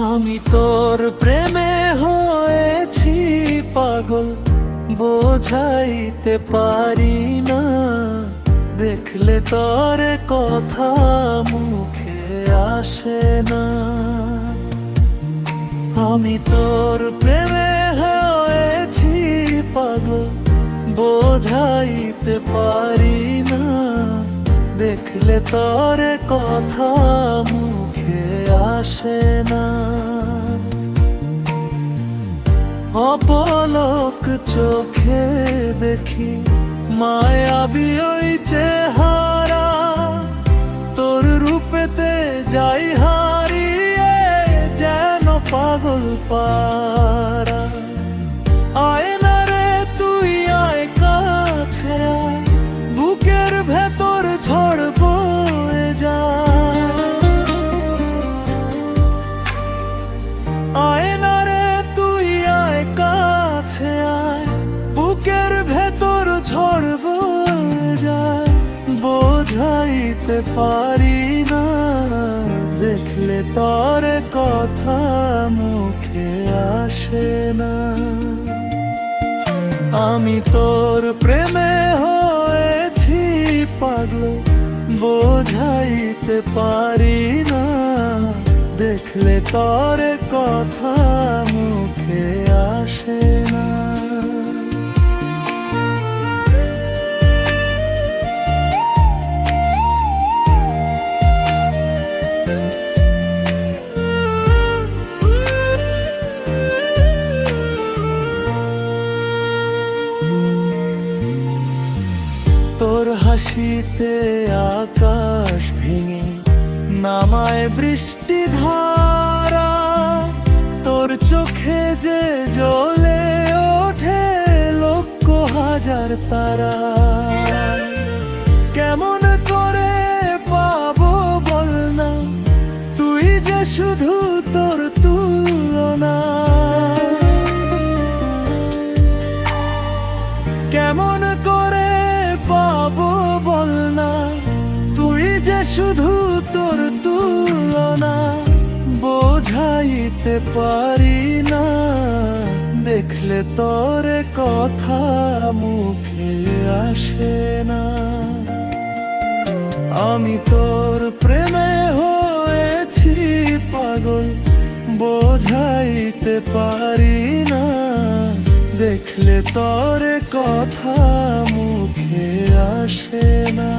আমি তোর প্রেমে হয়েছি পাগল, বোঝাইতে পারি না। দেখলে তোর কথা মুখে আসে না। আমি তোর প্রেমে হয়েছি পাগল, বোঝাইতে পারি না। দেখলে তোর কথা মুখে আসে না। অপলক চোখে দেখি মায়াবী ওই চেহারা, তোর রূপেতে যাই হারিয়ে যেন পাগল পারা। আয় না রে তুই আয় কাছে আয়, বুকের ভেতর ঝড় বয়ে যায়। আয় না রে তুই আয় কাছে আয়, বুকের ভেতর ঝড় বয়ে যায়। বোঝাইতে পারি না, দেখলে তোর কথা মুখে আসে না। আমি তোর প্রেমে হয়েছি পাগল, বোঝাইতে পারি না। দেখলে তোর কথা মুখে আসে না। তোর হাসিতে আকাশ ভেঙে নামায় বৃষ্টি ধারা, তোর চোখে যে জ্বলে ওঠে লক্ষ হাজার তারা। কেমন করে পাবো বল না, তুই যে শুধু তোর তুলনা। কেমন করে পাবো বল না, তুই যে শুধু তোর তুলনা। বোঝাইতে পারি না, দেখলে তোর কথা মুখে আসে না। আমি তোর প্রেমে হয়েছি পাগল, বোঝাইতে পারি না। দেখলে তোর কথা মুখে আসে না।